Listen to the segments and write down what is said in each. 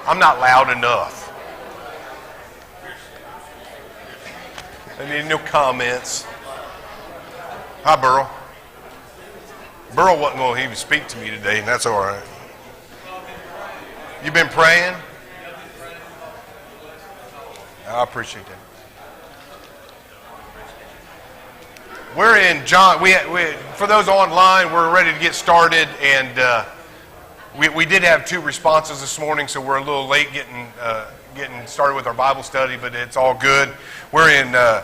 I'm not loud enough. I need no comments. Hi, Burl. Burl wasn't going to even speak to me today, and that's all right. You been praying? I appreciate that. We're in John. We for those online, we're ready to get started, and we did have 2 responses this morning, so we're a little late getting started with our Bible study, but it's all good. We're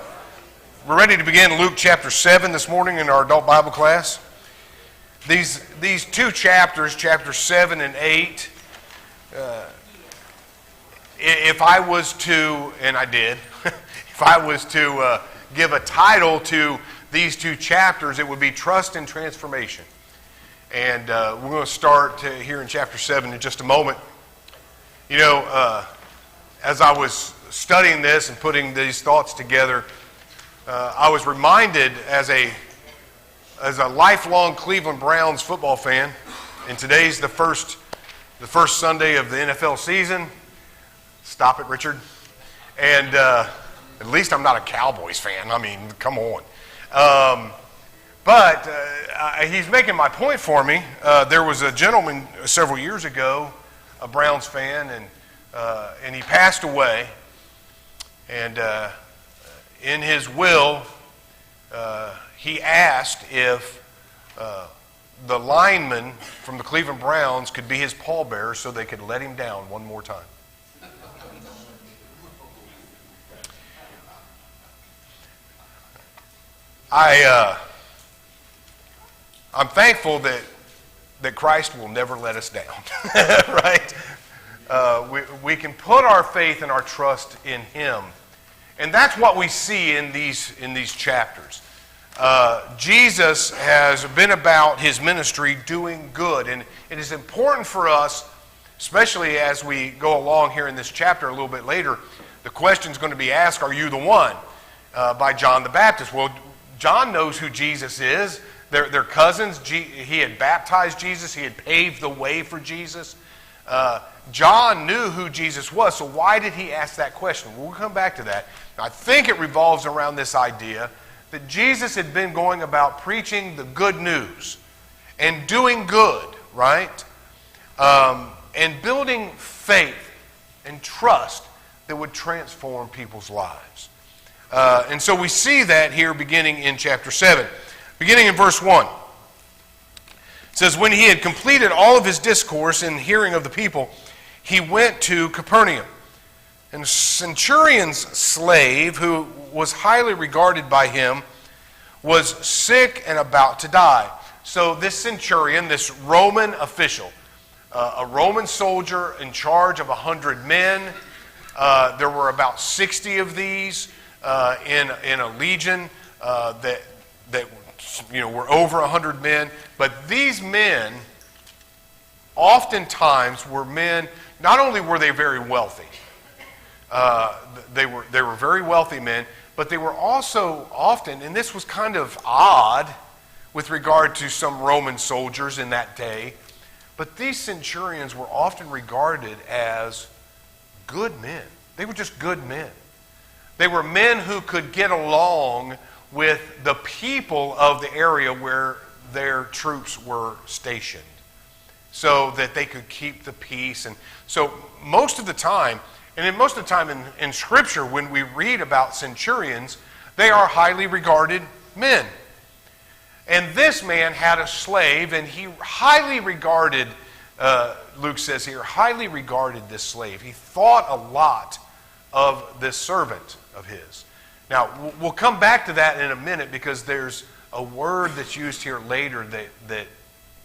ready to begin Luke chapter 7 this morning in our adult Bible class. These 2 chapters, chapters 7 and 8. If I was to, and I did, if I was to give a title to these 2 chapters, it would be Trust and Transformation. And we're going to start here in chapter 7 in just a moment. You know, as I was studying this and putting these thoughts together, I was reminded as a lifelong Cleveland Browns football fan, and today's the first Sunday of the NFL season. Stop it, Richard. And at least I'm not a Cowboys fan. I mean, come on. But he's making my point for me. There was a gentleman several years ago, a Browns fan, and he passed away. And in his will, he asked if the lineman from the Cleveland Browns could be his pallbearer so they could let him down one more time. I'm thankful that Christ will never let us down, right? We can put our faith and our trust in Him, and that's what we see in these chapters. Jesus has been about His ministry doing good, and it is important for us, especially as we go along here in this chapter a little bit later. The question is going to be asked, "Are you the one?" By John the Baptist. Well, John knows who Jesus is. They're cousins. He had baptized Jesus. He had paved the way for Jesus. John knew who Jesus was, so why did he ask that question? We'll come back to that. I think it revolves around this idea that Jesus had been going about preaching the good news and doing good, right? And building faith and trust that would transform people's lives. And so we see that here beginning in chapter 7. Beginning in verse 1. It says, "When he had completed all of his discourse in hearing of the people, he went to Capernaum. And a centurion's slave, who was highly regarded by him, was sick and about to die." So this centurion, this Roman official, a Roman soldier in charge of 100 men. There were about 60 of these in a legion that were over 100 men. But these men oftentimes were men, not only were they very wealthy, they were very wealthy men, but they were also often, and this was kind of odd with regard to some Roman soldiers in that day, but these centurions were often regarded as good men. They were just good men. They were men who could get along with the people of the area where their troops were stationed so that they could keep the peace. And so most of the time, in Scripture, when we read about centurions, they are highly regarded men. And this man had a slave, and he highly regarded, Luke says here, highly regarded this slave. He thought a lot of this servant of his. Now, we'll come back to that in a minute, because there's a word that's used here later that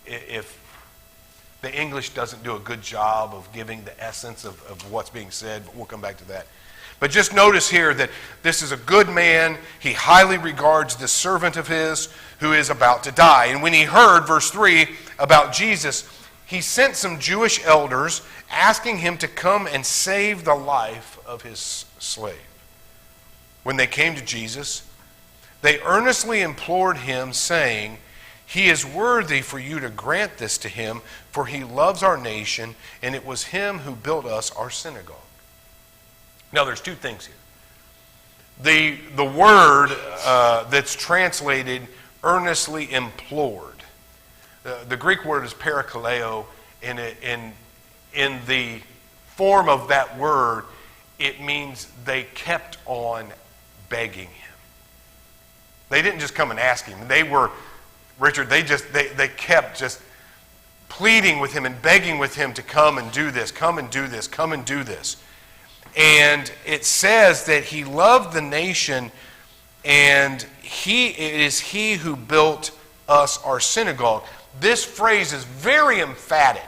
if the English doesn't do a good job of giving the essence of what's being said, but we'll come back to that. But just notice here that this is a good man. He highly regards this servant of his who is about to die. And when he heard, verse 3, about Jesus, he sent some Jewish elders asking him to come and save the life of his slave. When they came to Jesus, they earnestly implored him, saying, He is worthy for you to grant this to him, for he loves our nation, and it was him who built us our synagogue. Now there's two things here. The word that's translated earnestly implored. The Greek word is parakaleo, and in the form of that word, it means they kept on begging him. They didn't just come and ask him. They were, Richard, they kept just pleading with him and begging with him to come and do this, come and do this, come and do this. And it says that he loved the nation, and it is he who built us our synagogue. This phrase is very emphatic.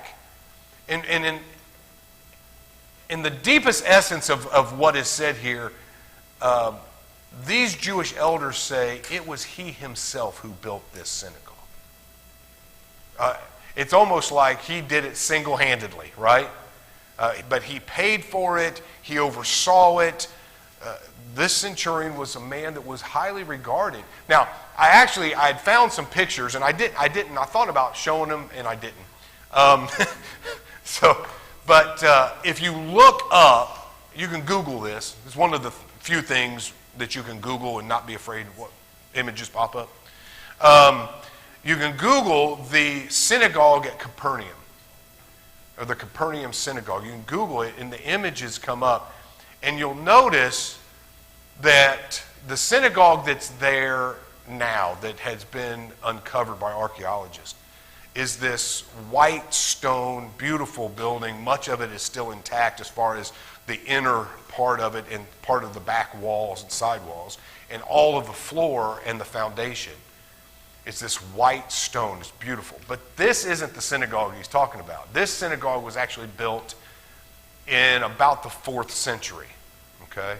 And in the deepest essence of what is said here, these Jewish elders say it was he himself who built this synagogue. It's almost like he did it single-handedly, right? But he paid for it. He oversaw it. This centurion was a man that was highly regarded. Now, I had found some pictures, and I thought about showing them, and I didn't. But if you look up, you can Google this. It's one of the few things that you can Google and not be afraid of what images pop up. You can Google the synagogue at Capernaum, or the Capernaum synagogue. You can Google it, and the images come up. And you'll notice that the synagogue that's there now, that has been uncovered by archaeologists, is this white stone, beautiful building. Much of it is still intact as far as the inner part of it and part of the back walls and side walls, and all of the floor and the foundation. It's this white stone. It's beautiful. But this isn't the synagogue he's talking about. This synagogue was actually built in about the 4th century. Okay?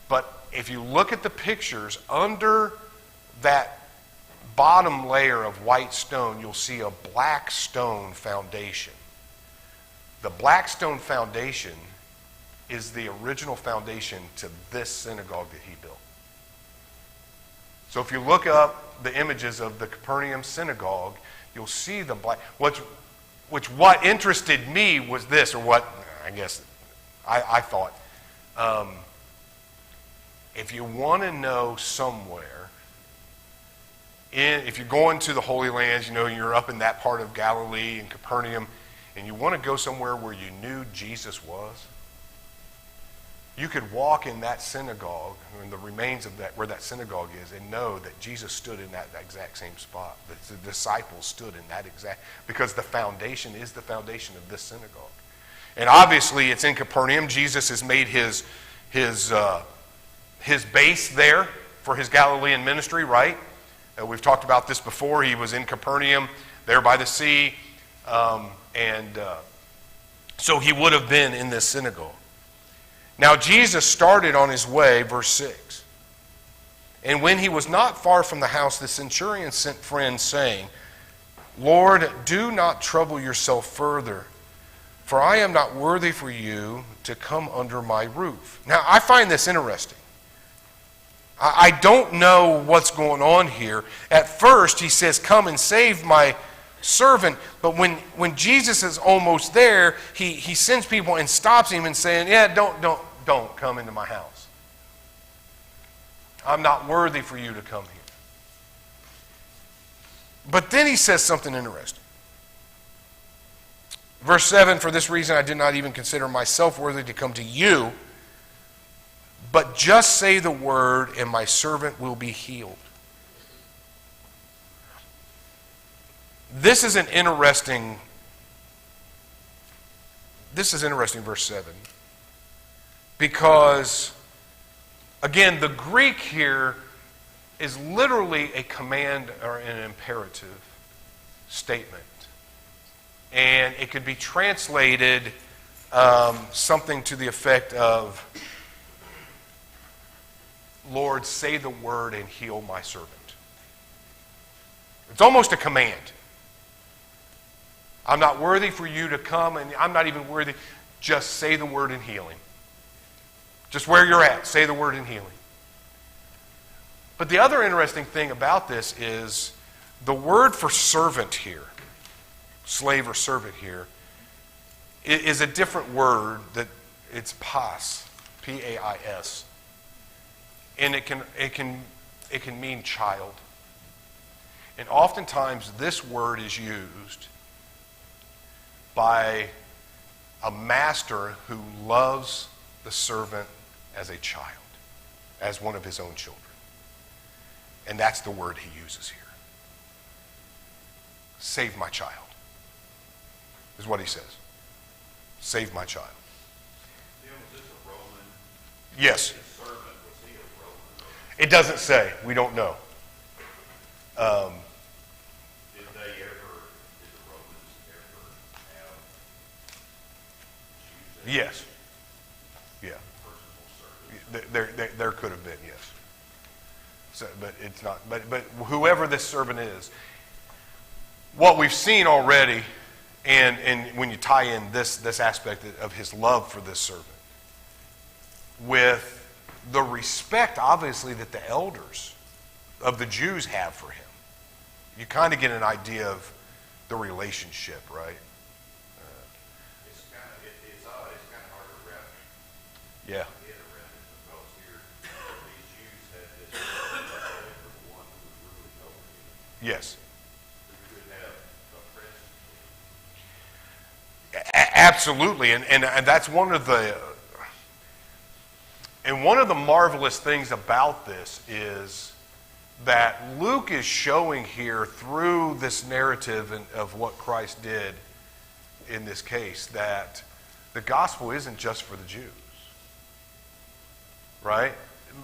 But if you look at the pictures, under that bottom layer of white stone, you'll see a black stone foundation. The black stone foundation is the original foundation to this synagogue that he built. So if you look up the images of the Capernaum synagogue, you'll see the black. What interested me was this, or what I guess I thought. If you want to know somewhere, if you're going to the Holy Lands, you're up in that part of Galilee and Capernaum, and you want to go somewhere where you knew Jesus was, you could walk in that synagogue, in the remains of that, where that synagogue is, and know that Jesus stood in that exact same spot. That the disciples stood in that exact, because the foundation is the foundation of this synagogue. And obviously it's in Capernaum. Jesus has made his base there for his Galilean ministry, right? We've talked about this before. He was in Capernaum, there by the sea, so he would have been in this synagogue. Now Jesus started on his way, verse 6. And when he was not far from the house, the centurion sent friends, saying, Lord, do not trouble yourself further, for I am not worthy for you to come under my roof. Now, I find this interesting. I don't know what's going on here. At first, he says, come and save my servant. But when Jesus is almost there, he sends people and stops him and saying, yeah, don't come into my house. I'm not worthy for you to come here. But then he says something interesting. Verse 7, for this reason I did not even consider myself worthy to come to you, but just say the word and my servant will be healed. This is interesting, verse 7. Because, again, the Greek here is literally a command or an imperative statement. And it could be translated something to the effect of, Lord, say the word and heal my servant. It's almost a command. I'm not worthy for you to come, and I'm not even worthy. Just say the word and heal him. Just where you're at, say the word and heal him. But the other interesting thing about this is The word for servant here, slave or servant here, is a different word. That it's pas, P-A-I-S, and it can mean child. And oftentimes this word is used by a master who loves the servant as a child, as one of his own children. And that's the word he uses here. Save my child, is what he says. Save my child. Was this a Roman? Yes. His servant, was he a Roman? It doesn't say. We don't know. Did the Romans ever have Jews? Yes. Yeah. Personal servants? There could have been, yes. So, but it's not. But whoever this servant is, what we've seen already, and when you tie in this aspect of his love for this servant, with the respect, obviously, that the elders of the Jews have for him, you kind of get an idea of the relationship, right? It's kind of hard to wrap Yeah. head around it, because here these Jews had this servant for the one who was ruling over him, Yes. who could have oppressed him. Absolutely, and that's one of the marvelous things about this is that Luke is showing here through this narrative of what Christ did in this case, that the gospel isn't just for the Jews, right?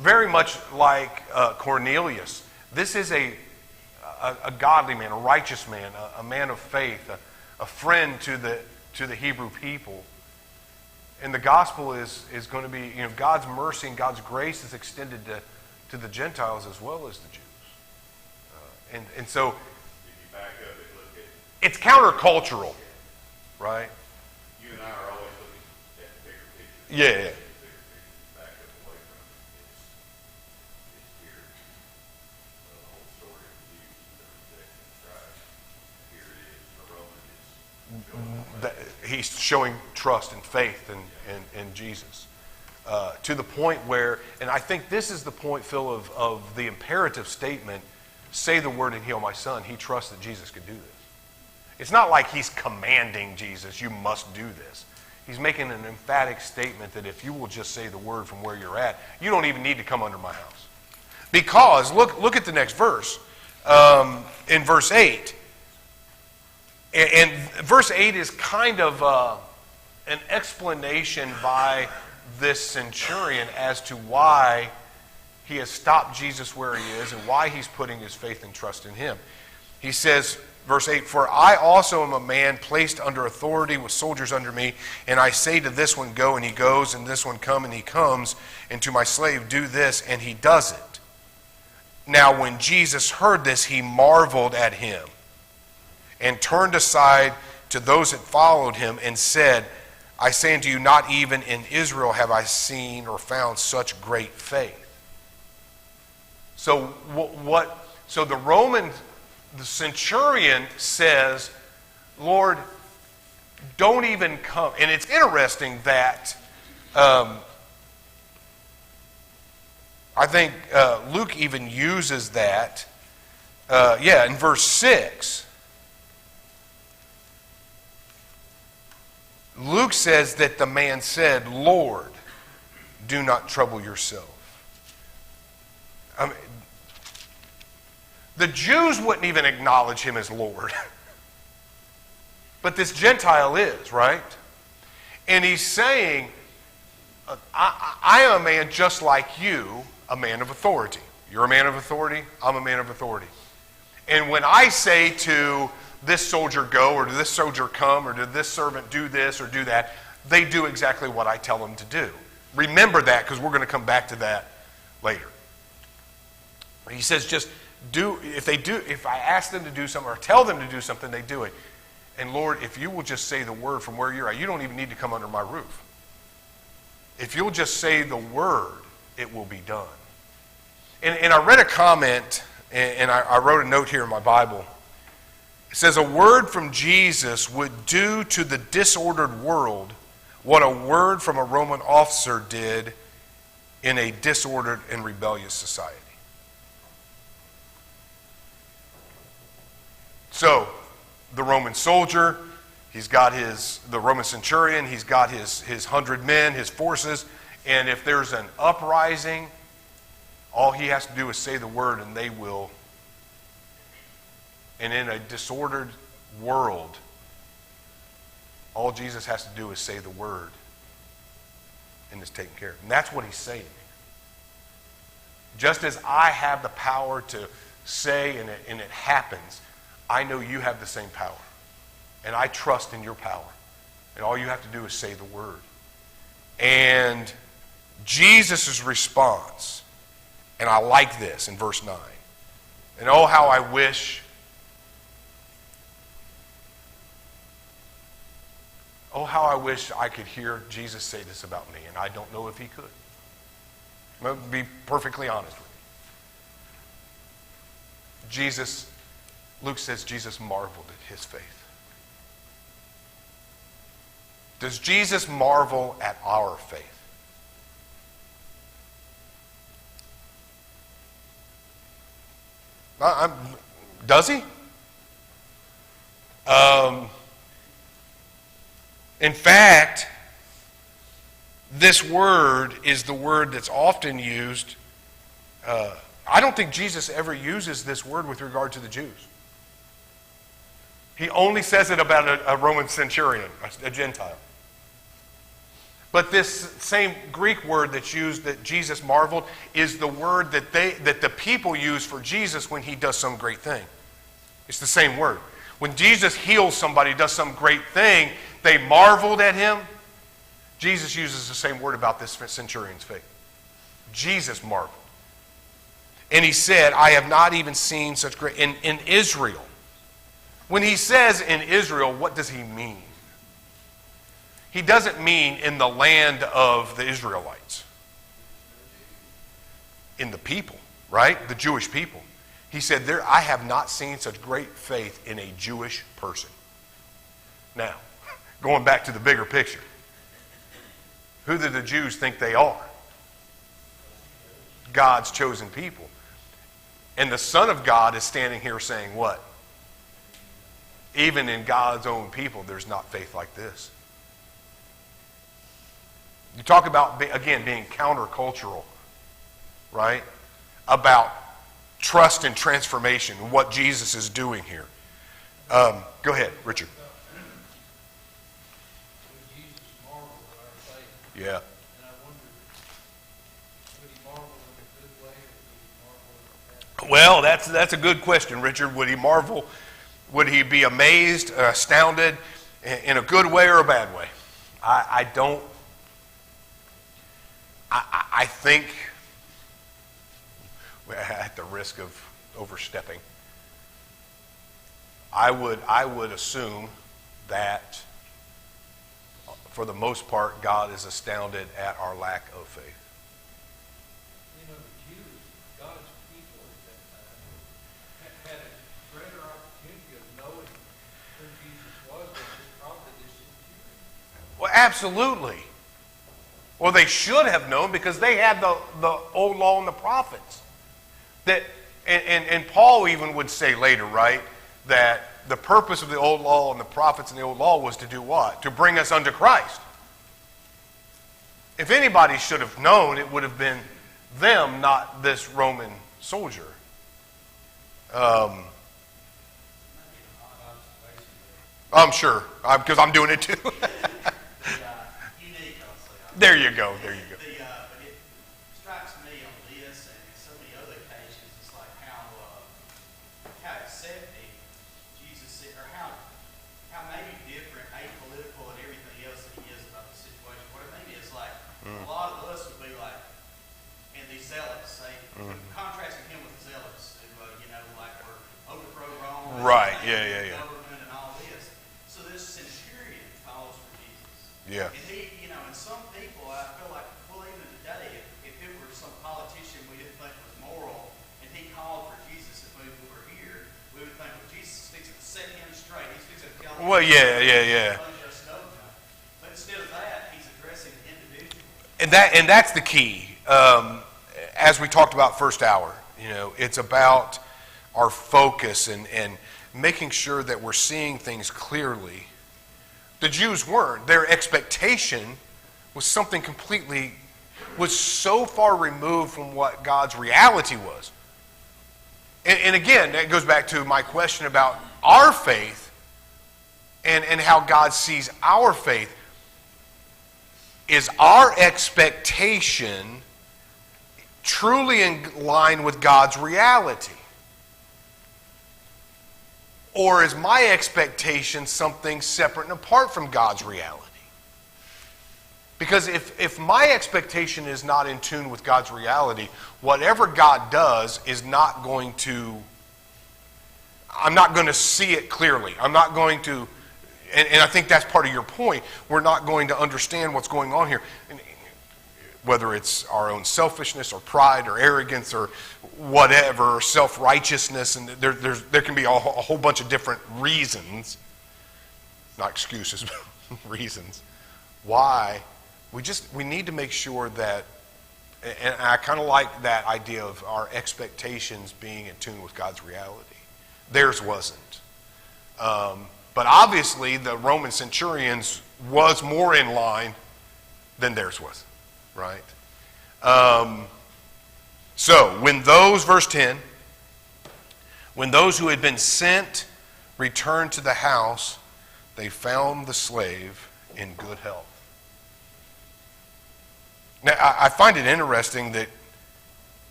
Very much like Cornelius, this is a godly man, a righteous man, a man of faith, a friend to the Hebrew people. And the gospel is going to be, God's mercy and God's grace is extended to the Gentiles as well as the Jews. And so If you back up and look at, it's countercultural, right? you and I are always looking at the bigger picture. Yeah. The bigger picture, back up away from it. It's here. The whole story of the Jews and the rejection of Christ. And here it is. The Roman is showing He's showing trust and faith in Jesus. To the point where, and I think this is the point, Phil, of the imperative statement, say the word and heal my son. He trusts that Jesus could do this. It's not like he's commanding Jesus, you must do this. He's making an emphatic statement that if you will just say the word from where you're at, you don't even need to come under my house. Because, look at the next verse. In verse 8, and verse 8 is kind of an explanation by this centurion as to why he has stopped Jesus where he is and why he's putting his faith and trust in him. He says, verse 8, "For I also am a man placed under authority with soldiers under me, and I say to this one, go, and he goes, and this one, come, and he comes, and to my slave, do this, and he does it." Now when Jesus heard this, he marveled at him, and turned aside to those that followed him, and said, "I say unto you, not even in Israel have I seen or found such great faith." So So the centurion says, "Lord, don't even come." And it's interesting that I think Luke even uses that. In verse 6. Luke says that the man said, "Lord, do not trouble yourself." I mean, the Jews wouldn't even acknowledge him as Lord. But this Gentile is, right? And he's saying, I am a man just like you, a man of authority. You're a man of authority, I'm a man of authority. And when I say to this soldier go, or to this soldier come, or to this servant do this or do that, they do exactly what I tell them to do. Remember that, because we're going to come back to that later. He says just do, if I ask them to do something or tell them to do something, they do it. And Lord, if you will just say the word from where you're at, you don't even need to come under my roof. If you'll just say the word, it will be done. And I read a comment and I wrote a note here in my Bible. It says, a word from Jesus would do to the disordered world what a word from a Roman officer did in a disordered and rebellious society. So, the Roman soldier, the Roman centurion, he's got his 100 men, his forces, and if there's an uprising, all he has to do is say the word and they will. And in a disordered world, all Jesus has to do is say the word and it's taken care of. And that's what he's saying. Just as I have the power to say and it happens, I know you have the same power. And I trust in your power. And all you have to do is say the word. And Jesus' response, and I like this in verse 9. And oh, how I wish I could hear Jesus say this about me, and I don't know if he could. I'm going to be perfectly honest with you. Luke says Jesus marveled at his faith. Does Jesus marvel at our faith? Does he? In fact, this word is the word that's often used. I don't think Jesus ever uses this word with regard to the Jews. He only says it about a Roman centurion, a Gentile. But this same Greek word that's used, that Jesus marveled, is the word that the people use for Jesus when he does some great thing. It's the same word. When Jesus heals somebody, does some great thing, they marveled at him. Jesus uses the same word about this centurion's faith. Jesus marveled. And he said, I have not even seen such great... In Israel. When he says in Israel, what does he mean? He doesn't mean in the land of the Israelites. In the people, right? The Jewish people. He said, I have not seen such great faith in a Jewish person. Now, going back to the bigger picture. Who do the Jews think they are? God's chosen people. And the Son of God is standing here saying what? Even in God's own people, there's not faith like this. You talk about, again, being countercultural, right? About trust and transformation, what Jesus is doing here. Go ahead, Richard. Yeah. Well, that's a good question, Richard. Would he marvel? Would he be amazed, astounded, in a good way or a bad way? I don't. I think, at the risk of overstepping, I would assume that, for the most part, God is astounded at our lack of faith. You know, the Jews, God's people at that time, had a greater opportunity of knowing who Jesus was than just probably this centurion. Well, absolutely. Well, they should have known because they had the old law and the prophets. And Paul even would say later, right, that the purpose of the old law and the prophets in the old law was to do what? To bring us unto Christ. If anybody should have known, it would have been them, not this Roman soldier. I'm sure, because I'm doing it too. There you go. There you go. But it strikes me on this and so many other occasions, it's like how accepting Jesus is, or how maybe different, apolitical, and everything else that he is about the situation. What it maybe is like, a lot of us would be like, and these zealots, say, contrasting him with the zealots, who, like we're overthrow Rome, right? Yeah. Government and all this. So this centurion calls for Jesus. Yeah. And he, and some people, I feel like, well, even today, if it were some politician we didn't think was moral, and he called for Jesus at Well, yeah. But instead of that, he's addressing the individual. And that's the key. As we talked about first hour, it's about our focus and making sure that we're seeing things clearly. The Jews weren't. Their expectation was something was so far removed from what God's reality was. And again, that goes back to my question about our faith and how God sees our faith. Is our expectation truly in line with God's reality? Or is my expectation something separate and apart from God's reality? Because if my expectation is not in tune with God's reality, whatever God does is not going to, I'm not going to see it clearly. I'm not going to, and I think that's part of your point. We're not going to understand what's going on here. Whether it's our own selfishness or pride or arrogance or whatever, or self-righteousness, and there can be a whole bunch of different reasons, not excuses, but reasons, why we need to make sure that, and I kind of like that idea of our expectations being in tune with God's reality. Theirs wasn't. But obviously the Roman centurions was more in line than theirs was. Right? So, verse 10, when those who had been sent returned to the house, they found the slave in good health. Now, I find it interesting that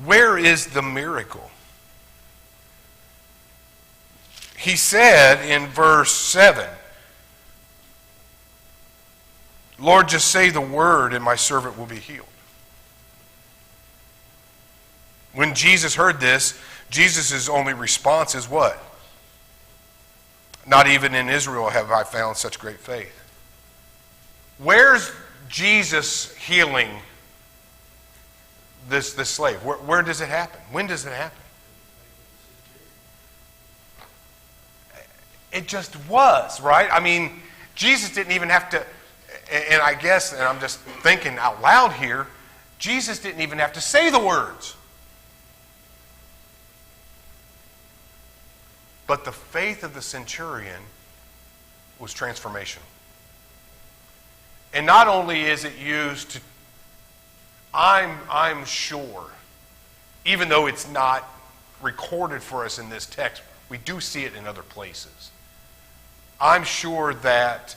where is the miracle? He said in verse 7, Lord, just say the word and my servant will be healed. When Jesus heard this, Jesus' only response is what? Not even in Israel have I found such great faith. Where's Jesus healing this slave? Where does it happen? When does it happen? It just was, right? I mean, Jesus didn't even have to, and I guess, and I'm just thinking out loud here, Jesus didn't even have to say the words. But the faith of the centurion was transformational. And not only is it used to, I'm sure, even though it's not recorded for us in this text, we do see it in other places. I'm sure that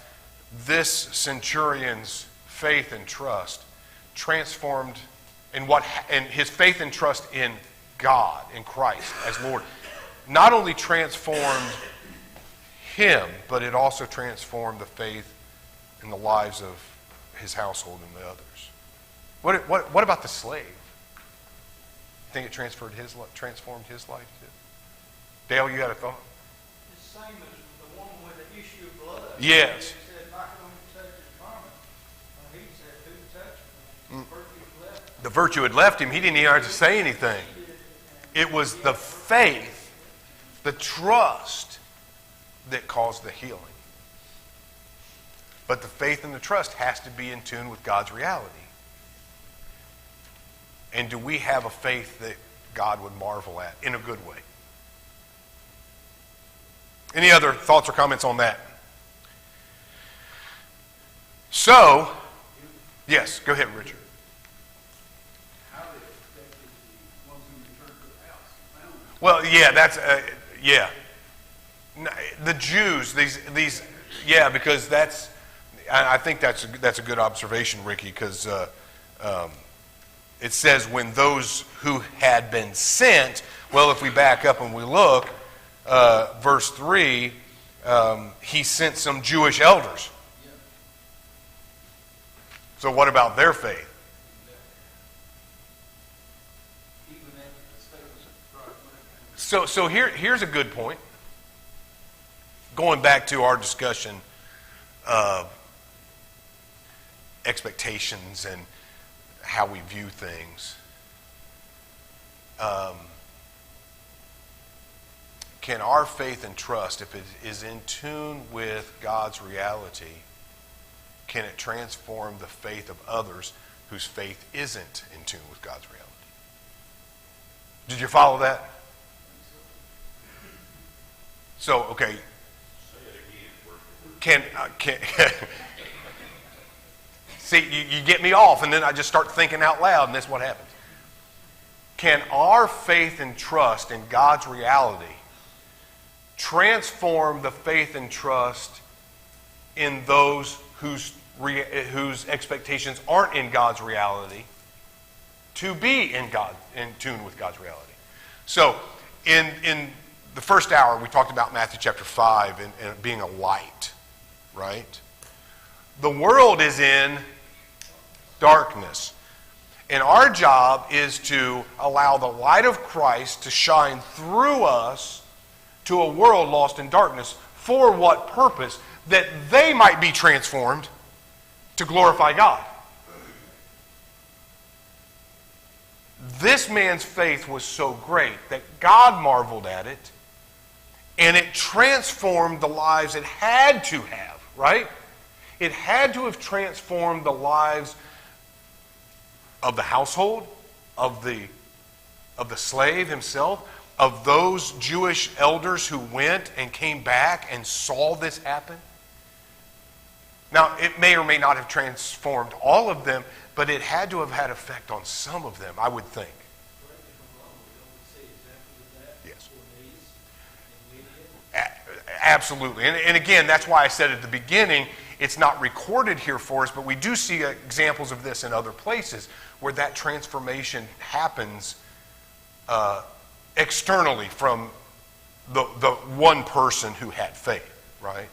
this centurion's faith and trust transformed, and his faith and trust in God, in Christ as Lord, not only transformed him, but it also transformed the faith in the lives of his household and the others. What about the slave? You think it transformed his life too? Dale, you had a thought? The same as the woman with the issue of blood. Yes. He said, if I can only touch his garment. He said, who touched me? The virtue left him. The virtue had left him. He didn't even have to say anything. It was the faith, the trust that caused the healing. But the faith and the trust has to be in tune with God's reality. And do we have a faith that God would marvel at in a good way? Any other thoughts or comments on that? So, yes, go ahead, Richard. How they expected the ones who returned to the house and found them. Well, yeah, that's yeah. The Jews, these, yeah, because that's. I think that's a good observation, Ricky, because it says when those who had been sent. Well, if we back up and we look, verse 3, he sent some Jewish elders. So what about their faith? So here's a good point. Going back to our discussion of expectations and how we view things. can our faith and trust, if it is in tune with God's reality, can it transform the faith of others whose faith isn't in tune with God's reality? Did you follow that? So, okay. Can see, you get me off, and then I just start thinking out loud, and that's what happens. Can our faith and trust in God's reality transform the faith and trust in those whose expectations aren't in God's reality to be in tune with God's reality? So, in the first hour, we talked about Matthew chapter 5 and being a light, right? The world is in darkness. And our job is to allow the light of Christ to shine through us to a world lost in darkness. For what purpose? That they might be transformed to glorify God. This man's faith was so great that God marveled at it, and it transformed the lives it had to have, right? It had to have transformed the lives of the household, of the slave himself, of those Jewish elders who went and came back and saw this happen. Now, it may or may not have transformed all of them, but it had to have had effect on some of them, I would think. Yes. Absolutely. And again, that's why I said at the beginning, it's not recorded here for us, but we do see examples of this in other places where that transformation happens externally from the one person who had faith, right?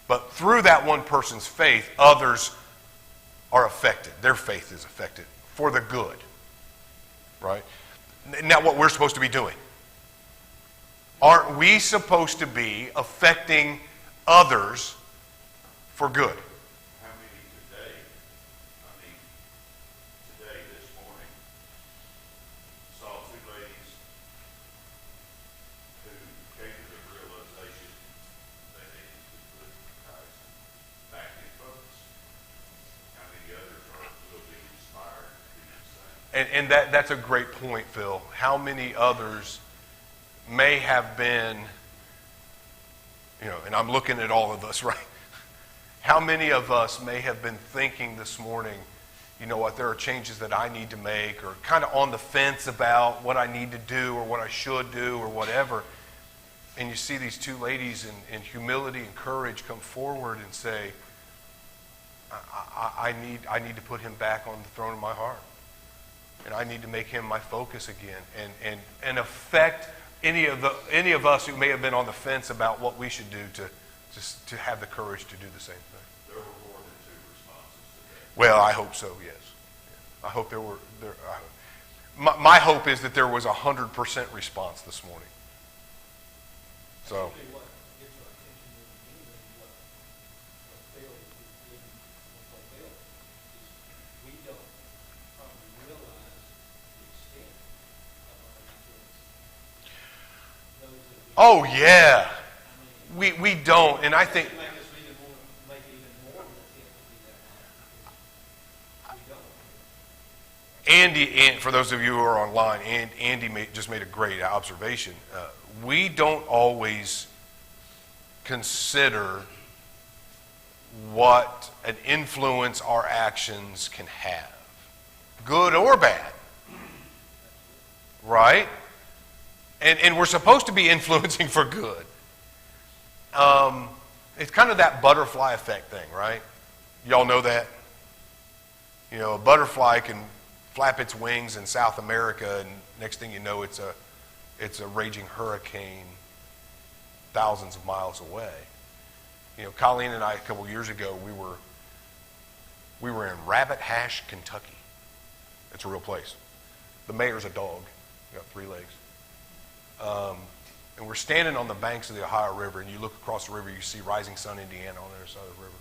But through that one person's faith, others are affected. Their faith is affected for the good, right? Now, what we're supposed to be doing. Aren't we supposed to be affecting others for good? How many today, this morning, saw two ladies who came to the realization that they needed to put Christ back in focus? How many others will be inspired to do the same? And that's a great point, Phil. How many others may have been, and I'm looking at all of us, right? How many of us may have been thinking this morning, you know what, there are changes that I need to make, or kind of on the fence about what I need to do or what I should do or whatever. And you see these two ladies in humility and courage come forward and say, I need to put him back on the throne of my heart. And I need to make him my focus again and affect any of us who may have been on the fence about what we should do to have the courage to do the same thing. There were more than two responses today. Well, I hope so, yes. I hope there were. My hope is that there was 100% response this morning. So. Oh yeah, we don't, and I think. Andy, for those of you who are online, Andy just made a great observation. We don't always consider what an influence our actions can have, good or bad, right? And we're supposed to be influencing for good. It's kind of that butterfly effect thing, right? Y'all know that? A butterfly can flap its wings in South America, and next thing you know, it's a raging hurricane thousands of miles away. Colleen and I, a couple years ago, we were in Rabbit Hash, Kentucky. It's a real place. The mayor's a dog. He's got 3 legs. And we're standing on the banks of the Ohio River, and you look across the river, you see Rising Sun, Indiana on the other side of the river.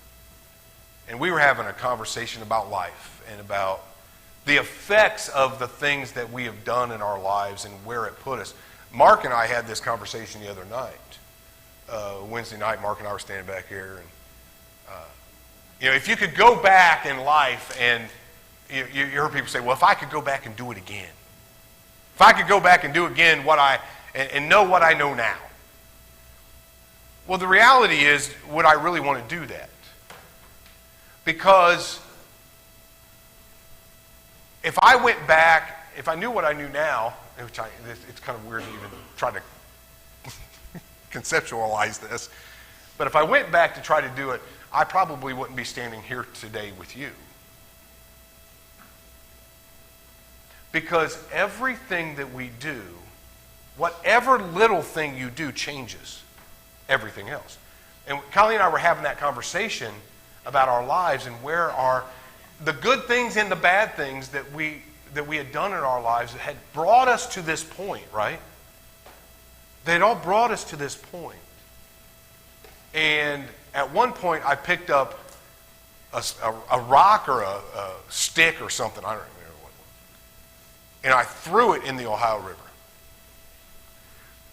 And we were having a conversation about life and about the effects of the things that we have done in our lives and where it put us. Mark and I had this conversation the other night. Wednesday night, Mark and I were standing back here. And, if you could go back in life and you heard people say, well, if I could go back and do it again. If I could go back and do again and know what I know now. Well, the reality is, would I really want to do that? Because if I went back, if I knew what I knew now, it's kind of weird to even try to conceptualize this, but if I went back to try to do it, I probably wouldn't be standing here today with you. Because everything that we do, whatever little thing you do, changes everything else. And Kylie and I were having that conversation about our lives and where the good things and the bad things that we had done in our lives that had brought us to this point, right? They had all brought us to this point. And at one point, I picked up a rock or a stick or something, I don't remember what it was, and I threw it in the Ohio River.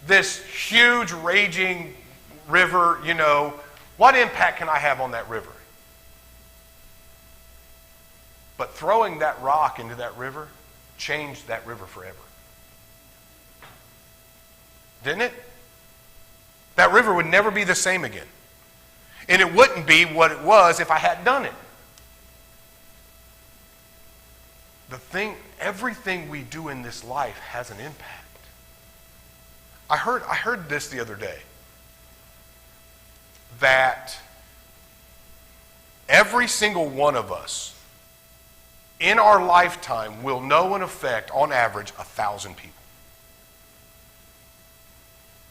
This huge, raging river, what impact can I have on that river? But throwing that rock into that river changed that river forever. Didn't it? That river would never be the same again. And it wouldn't be what it was if I hadn't done it. Everything we do in this life has an impact. I heard this the other day, that every single one of us in our lifetime will know and affect, on average, 1,000 people.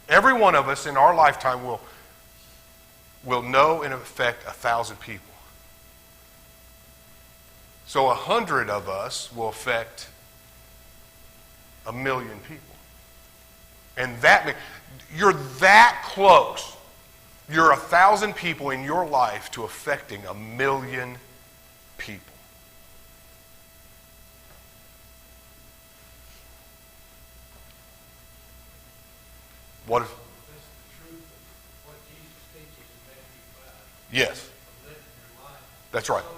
Every one of us in our lifetime will know and affect 1,000 people. So 100 of us will affect 1 million people. And you're that close. You're 1,000 people in your life to affecting 1 million people. What if? That's the truth of what Jesus teaches in Matthew 5. Yes. Of living your life. That's right. So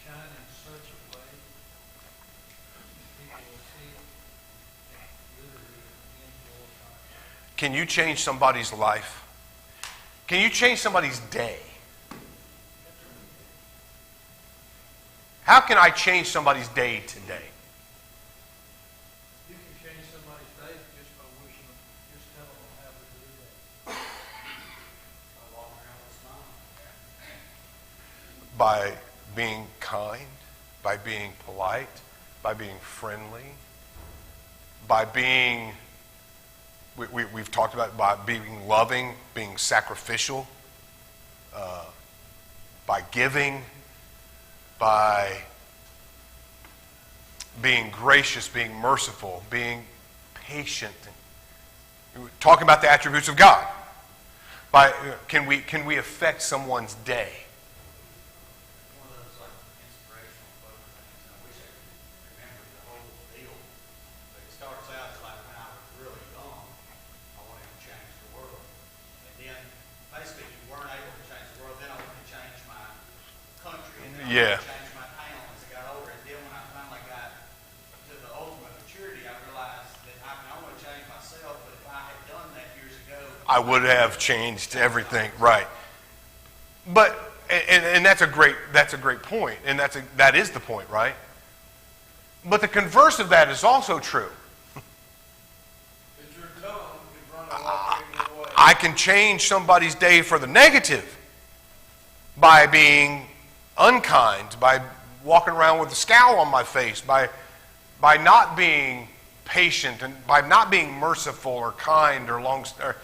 shine in such a way that people will see it and literally in your life. Can you change somebody's life? Can you change somebody's day? How can I change somebody's day today? You can change somebody's day just by wishing them, just telling them how to do that. By walking around with a smile. By being kind, by being polite, by being friendly, by being, we've talked about by being loving, being sacrificial, by giving, by being gracious, being merciful, being patient. Talking about the attributes of God. Can we affect someone's day? One of those inspirational photo things. I wish I could remember the whole deal. But it starts out like when I was really young, I wanted to change the world. And then basically you weren't able to change the world. Then I wanted to change my country. And then I wanted to change my town as I got older. And then when I finally got to the ultimate maturity, I realized that I can only change myself. But if I had done that years ago, I would have changed everything, right? But and that's a great point, and that is the point, right? But the converse of that is also true. That your tongue can run a lot bigger way. I can change somebody's day for the negative by being unkind, by walking around with a scowl on my face, by not being patient, and by not being merciful or kind or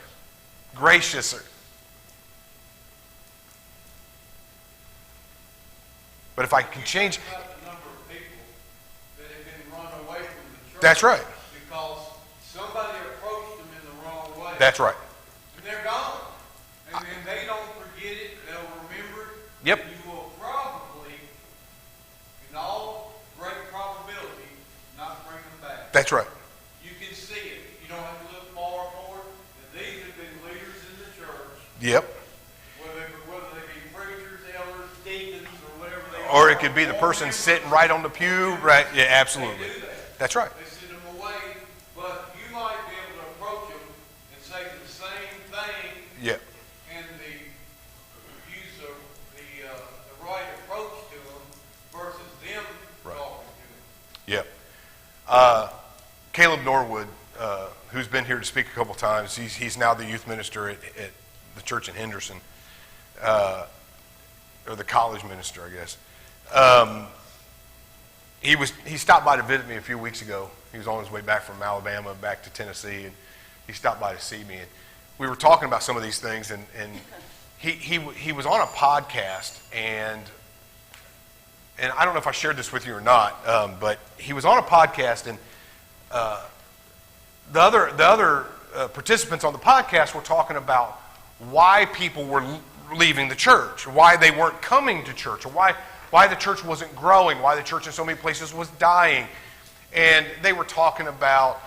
gracious. But if I can change, About the number of people that have been run away from the church. That's right. Because somebody approached them in the wrong way. That's right. And they're gone. And then they don't forget it. They'll remember it. Yep. And you will probably, in all great probability, not bring them back. That's right. You can see it. Yep. Whether they be preachers, elders, deacons, or whatever they are. Or it could be the person sitting right on the pew. Right. Yeah, absolutely. They do that. That's right. They send them away, but you might be able to approach them and say the same thing Yeah. and use the right approach to them versus them Right. talking to them. Yep. Caleb Norwood, who's been here to speak a couple times, he's now the youth minister at the church in Henderson, or the college minister, I guess. He stopped by to visit me a few weeks ago. He was on his way back from Alabama back to Tennessee, and he stopped by to see me. And we were talking about some of these things, and he was on a podcast, and I don't know if I shared this with you or not, but he was on a podcast, and the other participants on the podcast were talking about why people were leaving the church, why they weren't coming to church, or why the church wasn't growing, why the church in so many places was dying. And they were talking about,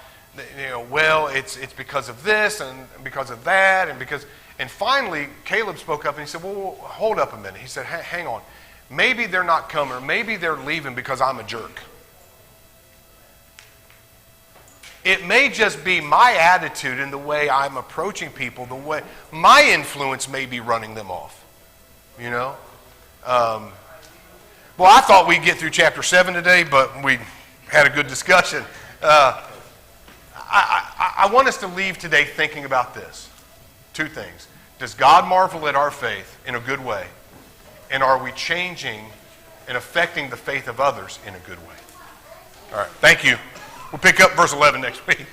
well, it's because of this and because of that, and finally Caleb spoke up and he said, well, hold up a minute. He said, hang on. Maybe they're not coming, or maybe they're leaving because I'm a jerk. It may just be my attitude and the way I'm approaching people, the way my influence may be running them off. Well, I thought we'd get through chapter 7 today, but we had a good discussion. I want us to leave today thinking about this. Two things. Does God marvel at our faith in a good way? And are we changing and affecting the faith of others in a good way? All right, thank you. We'll pick up verse 11 next week.